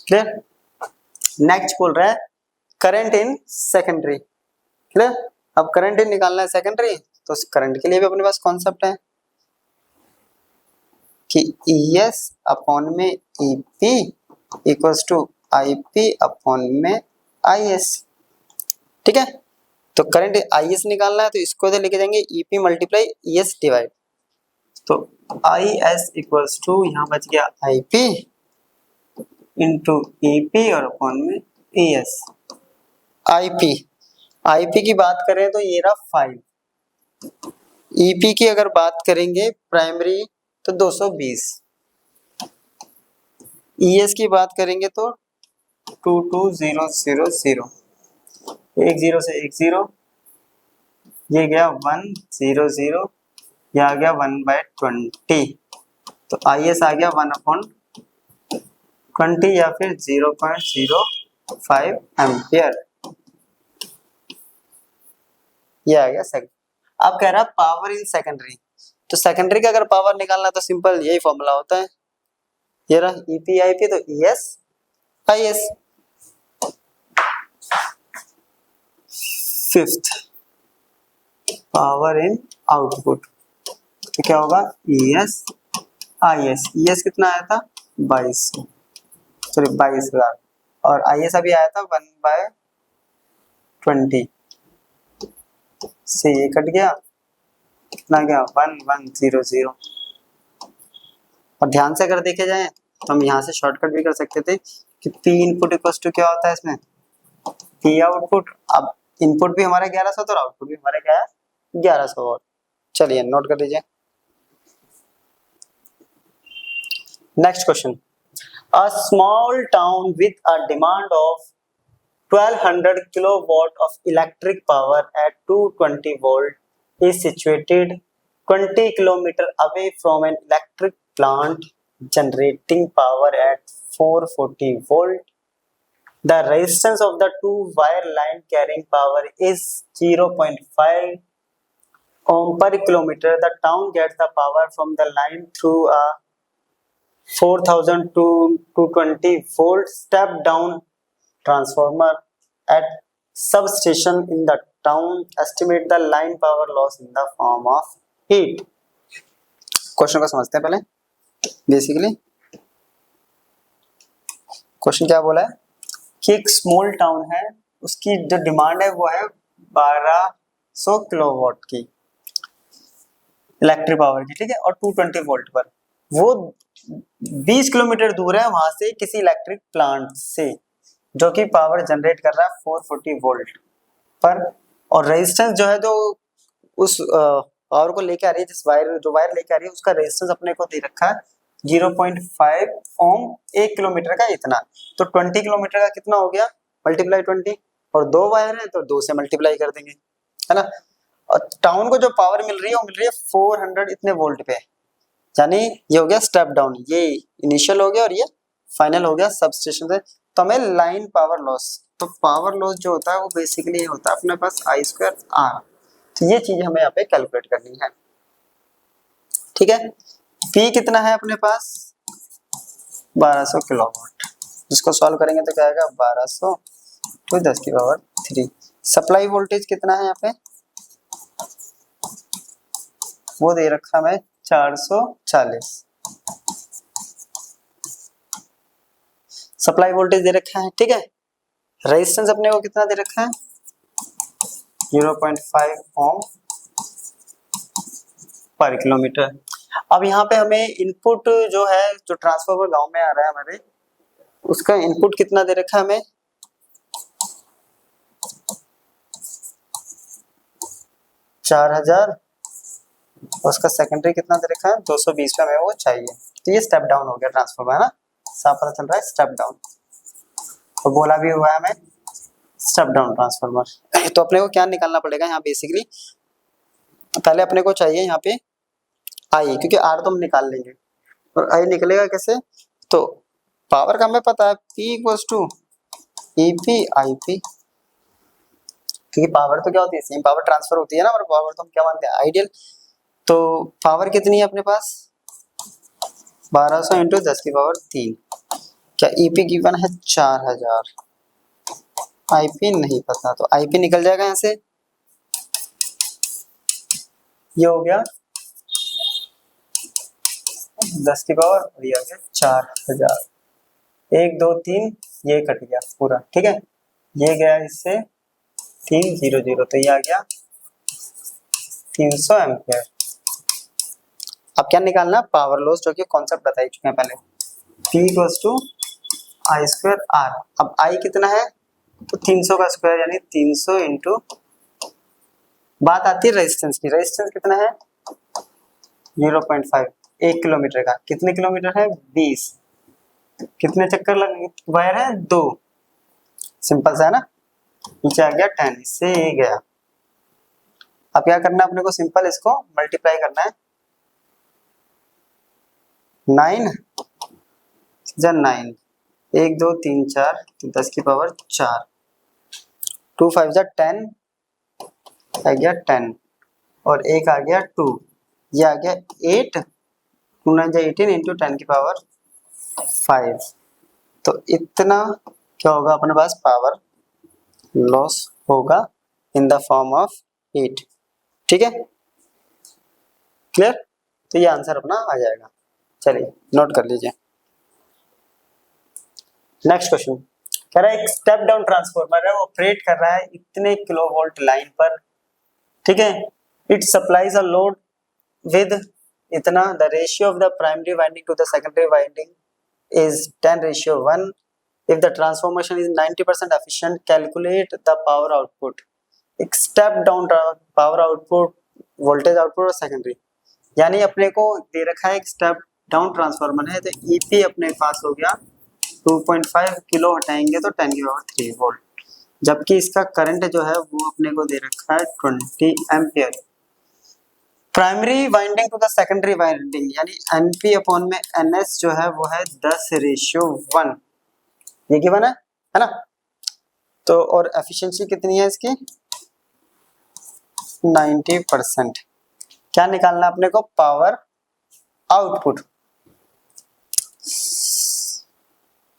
क्लियर, नेक्स्ट बोल रहा है करंट इन सेकेंडरी। क्लियर, अब करंट इन निकालना है सेकेंडरी, तो करंट के लिए भी अपने पास कॉन्सेप्ट है कि ES अपॉन में EP equals to IP upon में IS, ठीक है। तो करंट IS निकालना है तो इसको इधर लेके जाएंगे EP मल्टीप्लाई ES डिवाइड, तो IS इक्वल्स टू यहाँ बच गया IP इंटू EP और अपॉन में ES। IP की बात करें तो ये रहा 5, EP की अगर बात करेंगे प्राइमरी तो 220, ES की बात करेंगे तो 22000, एक जीरो से एक जीरो, ये गया 100, ये आ गया 1/20, तो IS आ गया 1/20 या फिर 0.05 एम्पियर। ये आ गया सेकंड। अब कह रहा है पावर इन सेकेंडरी, तो सेकेंडरी का अगर पावर निकालना तो सिंपल यही फॉर्मूला होता है, ये रहा EPIP, तो ES IS। Fifth power in output, तो क्या होगा ES IS। ES कितना आया था 2200, सॉरी 22,000, और IS अभी आया था 1/20 से, ये कट गया, कितना गया 1100। और ध्यान से अगर देखे जाए तो हम यहाँ से शॉर्टकट भी कर सकते थे कि P इनपुट इक्वल टू क्या होता है इसमें P आउटपुट। अब इनपुट भी हमारा 1100 और आउटपुट भी हमारा क्या है 1100 वॉट। चलिए नोट कर लीजिए। Next question, a small town with a demand of 1200 kilowatt of electric power at 220 volt is situated 20 kilometer away from an electric plant generating power at 440 volt. The resistance of the two wire line carrying power is 0.5 ohm per kilometer. The town gets the power from the line through a 4000 to 220 volt step down transformer at substation in the town. Estimate the line power loss in the form of heat. Question को समझते हैं पहले। Basically question क्या बोला है कि एक small town है, उसकी जो डिमांड है वो है 1200 किलोवाट की इलेक्ट्रिक पावर की, ठीक है, और 220 वोल्ट पर। वो 20 किलोमीटर दूर है वहां से किसी इलेक्ट्रिक प्लांट से जो कि पावर जनरेट कर रहा है 440 वोल्ट पर, और रेजिस्टेंस जो है जो उस पावर को लेके आ रही है, जिस वायर लेके आ रही है उसका रेजिस्टेंस अपने को दे रखा है 0.5 ओम 1 किलोमीटर का इतना। तो 20 किलोमीटर का कितना हो गया मल्टीप्लाई 20, और दो वायर है तो 2 से मल्टीप्लाई कर देंगे, है ना। और टाउन को जो पावर मिल रही है वो मिल रही है 400 इतने वोल्ट पे, यानी ये हो गया स्टेप डाउन, ये इनिशियल हो गया और ये फाइनल हो गया सबस्टेशन से। तो हमें लाइन पावर लॉस, तो पावर लॉस जो होता है वो बेसिकली होता है अपने पास I² R। तो ये चीज हमें यहाँ पे कैलकुलेट करनी है, ठीक है। P कितना है अपने पास 1200 किलोवाट, जिसको सॉल्व करेंगे तो क्या आएगा 1200 तो 10⁻3। सप्लाई वोल्टेज कितना है यहाँ पे वो दे रखा है 440, सप्लाई वोल्टेज दे रखा है, ठीक है। रेजिस्टेंस अपने को कितना दे रखा है 0.5 ओम पर किलोमीटर। अब यहाँ पे हमें इनपुट जो है, जो ट्रांसफार्मर गांव में आ रहा है हमारे, उसका इनपुट कितना दे रखा है हमें 4000, उसका सेकेंडरी कितना दे रखा है 220 पे हमें वो चाहिए। तो ये स्टेप डाउन हो गया ट्रांसफार्मर, है ना, साफ पता चल रहा है स्टेप डाउन, तो बोला भी हुआ है हमें स्टेप डाउन ट्रांसफार्मर। तो अपने को क्या निकालना पड़ेगा यहाँ बेसिकली, पहले अपने को चाहिए यहाँ पे I, क्योंकि R तो हम निकाल लेंगे, और I निकलेगा कैसे, तो पावर का हमें पता है P इक्वल्स टू EP/IP, क्योंकि पावर तो क्या होती है सेम पावर ट्रांसफर होती है ना, और पावर तो हम क्या मानते हैं आइडियल। तो पावर कितनी है अपने पास 1200 इंटू 10⁻3, क्या EP गिवन है 4000, IP नहीं पता, तो IP निकल जाएगा यहाँ से, ये हो गया 10 की पावर और ये आ गया 4000, 1 2 3 ये कट गया पूरा, ठीक है, ये गया इससे 300, तो ये आ गया 300 एम्पियर। अब क्या निकालना पावर लॉस, जो कि कॉन्सेप्ट बता ही चुके हैं पहले, P equals to I² R। अब I कितना है तो 300 का स्क्वायर यानी 300 इंटू, बात आती है रेजिस्टेंस की, रेजिस्टेंस कितना है 0.5, 1 किलोमीटर का, कितने किलोमीटर है 20, कितने चक्कर लग वायर है 2, सिंपल सा है ना। नीचे आ गया 10, इससे ये गया। अब क्या करना है अपने को, सिंपल इसको मल्टीप्लाई करना है 9 जा 9, 1 2 3 4 तो 10 की पावर 4, 2 5 जा 10 आ गया 10 और एक आ गया 2, ये आ गया 8, 2 9 जा 18 इंटू 10 की पावर 5। तो इतना क्या होगा अपने पास पावर लॉस होगा इन द फॉर्म ऑफ हीट। ठीक है, क्लियर? तो ये आंसर अपना आ जाएगा। चलिए नोट कर लीजिए। नेक्स्ट क्वेश्चन कह रहा है एक स्टेप डाउन ट्रांसफार्मर है, वो ऑपरेट कर रहा है इतने किलोवोल्ट लाइन पर, ठीक है। It supplies a load with इतना, the ratio of the primary winding to the secondary winding is 10:1। If the transformation is 90% efficient, calculate the power output. एक step down power output, voltage output और secondary, यानी अपने को दे रखा है एक स्टेप डाउन ट्रांसफार्मर है, तो ईपी अपने पास हो गया 2.5 किलो, हटाएंगे तो 10 की पावर 3 वोल्ट, जबकि इसका करंट जो है वो अपने को दे रखा है 20 ampere. Primary winding to the secondary winding यानी एनपी अपॉन में एनएस जो है वो है 10:1, ये गिवन है ना। तो और एफिशिएंसी कितनी है इसकी 90%। क्या निकालना अपने को पावर आउटपुट।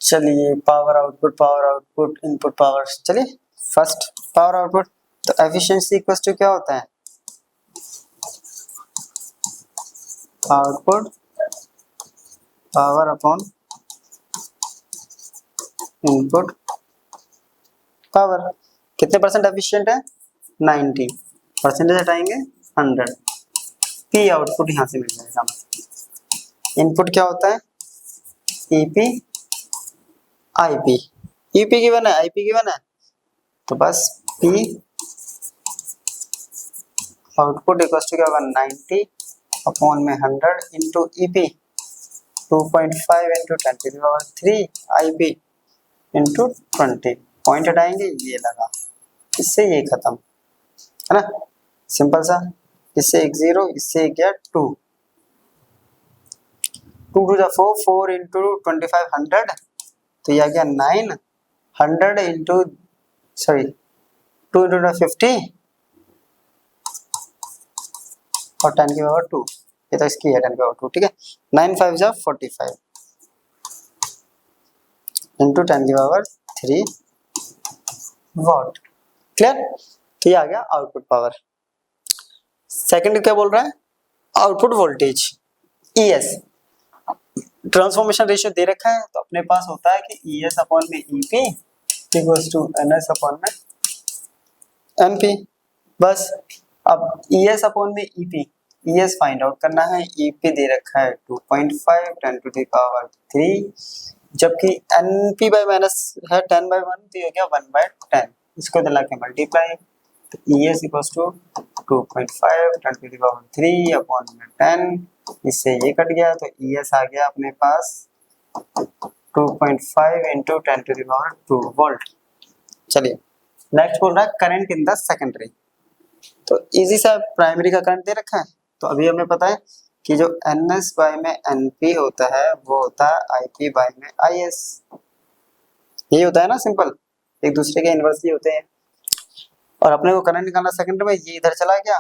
चलिए पावर आउटपुट इनपुट पावर, चलिए फर्स्ट पावर आउटपुट। तो एफिशिएंसी इक्वल टू क्या होता है output power upon input power. कितने परसेंट एफिशिएंट है 90, परसेंटेज हटाएंगे 100, पी आउटपुट यहां से मिल जाएगा। इनपुट क्या होता है ईपी आईपी, ईपी गिवन है आईपी गिवन है, तो बस पी आउटपुट इक्वल टू क्या होगा 90 अपॉन में 100 इंटू ईपी 2.5 इंटू 10 की पावर 3 आईपी इंटू 20। पॉइंट हटाएंगे ये लगा, इससे ये खत्म है ना, सिंपल सा। इससे एक 0, इससे एक गया 2, 2 टू 4, 4 इंटू 25 100, तो ये आ गया 9, 100 इंटू सॉरी 2 इंटू 50 और 10 की पावर 2, ये तो इसकी है 10 की पावर 2, ठीक है। 9 5 जा 45 इंटू 10 की पावर 3 वॉट, क्लियर। तो ये आ गया आउटपुट पावर। सेकंड क्या बोल रहा है output voltage ES, transformation ratio दे रखा है, तो अपने पास होता है कि ईएस अपॉन में EP equals to NS upon में एमपी। बस अब ईएस अपॉन में ईपी, ईएस फाइंड आउट करना है, ईपी दे रखा है 2.5 10 टू द पावर 3, जबकि एनपी बाय माइनस है 10/1, तो ये हो गया 1/10, इसको दिला के मल्टीप्लाई, तो ES equals to 2.5 10 to the power 3 upon में 10, इससे ये कट गया, तो ईएस आ गया अपने पास 2.5 into 10 to the power 2 volt. चलिए नेक्स्ट बोल रहा है करंट इन द सेकेंडरी, तो इजी सा, प्राइमरी का करंट दे रखा है, तो अभी हमें पता है कि जो एनएस बाय में एनपी होता है वो होता है आईपी बाय में आईएस, यही होता है ना, सिंपल, एक दूसरे के इनवर्सली होते हैं। और अपने को करंट निकालना सेकेंडरी में, ये इधर चला गया,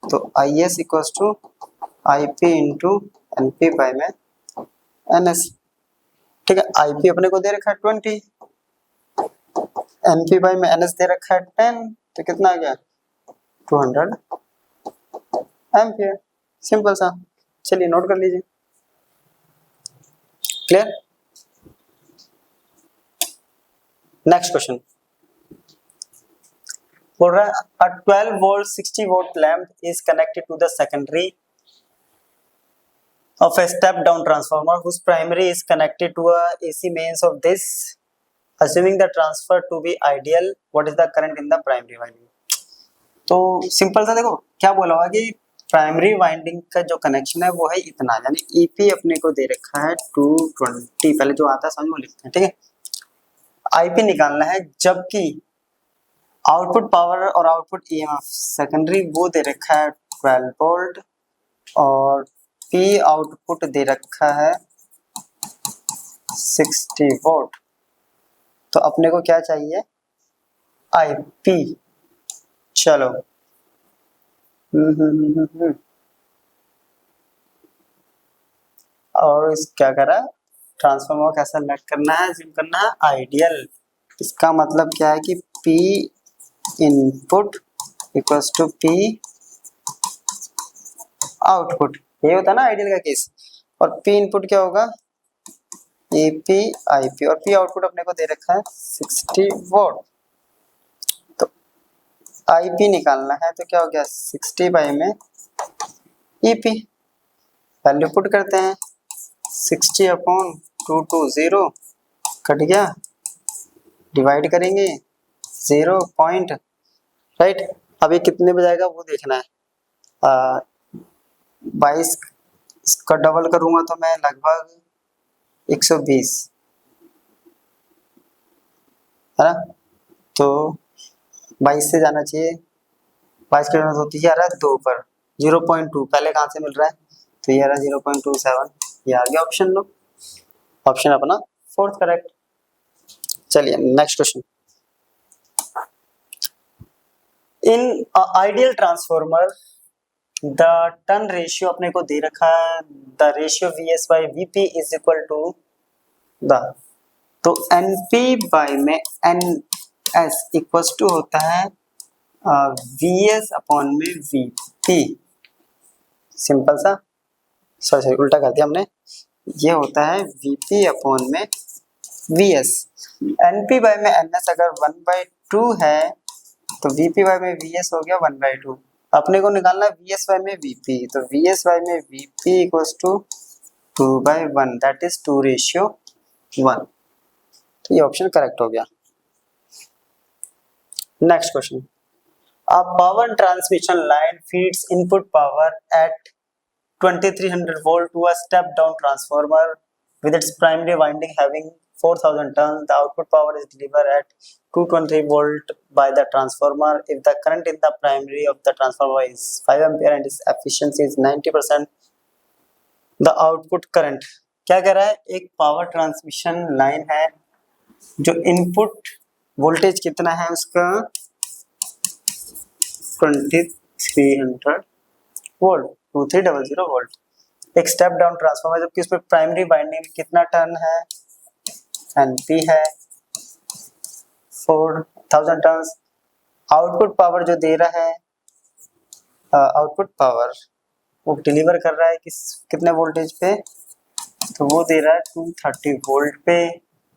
तो IS equals to IP into NP by में एनएस, ठीक है। आईपी अपने को दे रखा है 20, एनपी बाय में एनएस दे रखा है 10, तो कितना आ गया 200 एम्पियर, सिंपल सा। चलिए नोट कर लीजिए, क्लियर। नेक्स्ट क्वेश्चन बोल रहा है a 12 volt 60 watt lamp is connected to the secondary of a step down transformer whose primary is connected to a AC mains of this, assuming the transfer to be ideal, what is the current in the primary winding। तो simple सा देखो क्या बोला हुआ कि primary winding का जो connection है वो है इतना, यानी ईपी अपने को दे रखा है 220, पहले जो आता है समझ वो लिखते हैं, ठीक है। आईपी निकालना है, जबकि आउटपुट पावर और आउटपुट ईएमएफ सेकेंडरी वो दे रखा है 12 वोल्ट और पी आउटपुट दे रखा है 60 वोल्ट, तो अपने को क्या चाहिए, आईपी। चलो और इस क्या करा, ट्रांसफार्मर कैसा सेलेक्ट करना है, जिम करना है आइडियल। इसका मतलब क्या है कि P input equals to P output, ये होता है ना आइडियल का केस। और P इनपुट क्या होगा, AP IP, और P आउटपुट अपने को दे रखा है 60 वोल्ट। तो IP निकालना है, तो क्या हो गया 60 बाई में EP, वैल्यू पुट करते हैं 60 अपॉन 220 कट गया, डिवाइड करेंगे 0 पॉइंट, राइट। अभी कितने बजाएगा वो देखना है, 22 इसका डबल करूंगा तो मैं लगभग 120, है ना। तो 22 से जाना चाहिए, 22 की जरूरत होती है, आ रहा है 2 पर 0.2, पहले कहाँ से मिल रहा है, तो ये आ रहा है 0.27, ये आ गया ऑप्शन। लो ऑप्शन अपना फोर्थ करेक्ट। चलिए next question. In ideal transformer the turn ratio अपने को दे रखा है, the ratio VS by VP is equal to the, तो NP बाई में NS इक्वल्स टू होता है VS अपॉन में VP। सिंपल सा, सॉरी उल्टा कर दिया हमने, ये होता है VP अपॉन में VS। NP बाई में NS अगर 1/2 है तो VP बाई में VS हो गया 1/2। अपने को निकालना है VS बाई में VP, तो VS बाई में VP equals to 2/1, that is 2:1। तो ये ऑप्शन करेक्ट हो गया। Next question, a power transmission line feeds input power at 2300 volt to a step down transformer with its primary winding having 4000 turns. The output power is delivered at 220 volt by the transformer if the current in the primary of the transformer is 5 ampere and its efficiency is 90%. The output current क्या कह रहा है, एक power transmission line है जो input voltage कितना है उसका 2300 वोल्ट, 2300 वोल्ट, एक स्टेप डाउन ट्रांसफार्मर, जबकि उसमें प्राइमरी वाइंडिंग कितना टर्न है, NP है 4000 टर्न्स। आउटपुट पावर जो दे रहा है, आउटपुट पावर वो डिलीवर कर रहा है कितने वोल्टेज पे, तो वो दे रहा है 230 वोल्ट पे,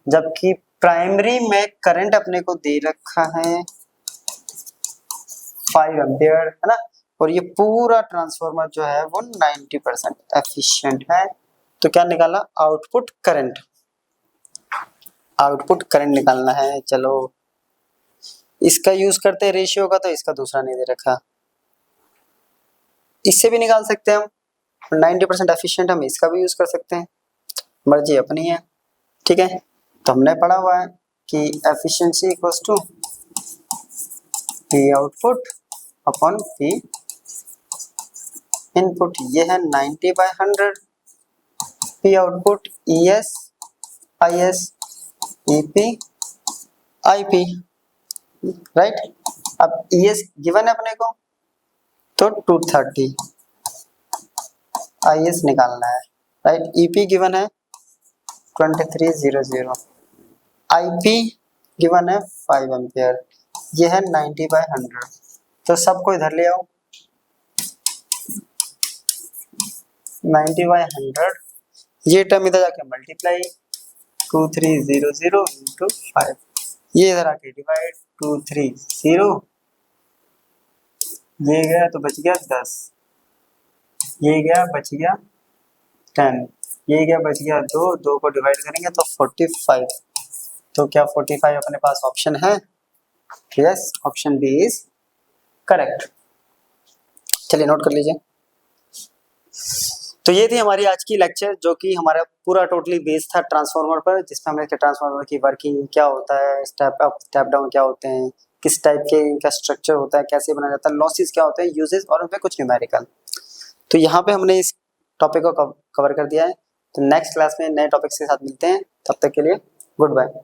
जबकि प्राइमरी में करंट अपने को दे रखा है 5 एम्पियर, है ना। और ये पूरा ट्रांसफार्मर जो है वो 90% एफिशिएंट है। तो क्या निकाला, आउटपुट करंट, आउटपुट करंट निकालना है। चलो इसका यूज करते हैं रेशियो का, तो इसका दूसरा नहीं दे रखा, इससे भी निकाल सकते हैं हम, 90% एफिशिएंट, हम इसका भी यूज कर सकते हैं, मर्जी अपनी है, ठीक है। तो हमने पढ़ा हुआ है कि efficiency equals to P output upon P input, ये है 90/100, P output ES IS EP IP, right. अब ES गिवन है अपने को तो 230, IS निकालना है, राइट। EP गिवन है 2300, IP गिवन है 5 एम्पियर, ये है 90/100। तो सबको इधर ले आओ, 90/100, ये टर्म इधर जाके मल्टीप्लाई 2300 इंटू 5, ये इधर आके डिवाइड 230, ये गया तो बच गया 10, ये गया बच गया 10, ये गया बच गया 2 को डिवाइड करेंगे तो 45। तो क्या 45 अपने पास ऑप्शन है, yes, option B is correct. चलिए नोट कर लीजिए। तो ये थी हमारी आज की लेक्चर, जो कि हमारा पूरा टोटली बेस था ट्रांसफार्मर पर, जिसमें हमने ट्रांसफार्मर की वर्किंग क्या होता है, स्टेप अप स्टेप डाउन क्या होते हैं, किस टाइप के इनका स्ट्रक्चर होता है, कैसे बनाया जाता है, लॉसेस क्या होते हैं, यूजेस, और उसमें कुछ न्यूमेरिकल। तो यहाँ पे हमने इस टॉपिक को कवर कर दिया है। तो नेक्स्ट क्लास में नए टॉपिक्स के साथ मिलते हैं, तब तक के लिए गुड बाय।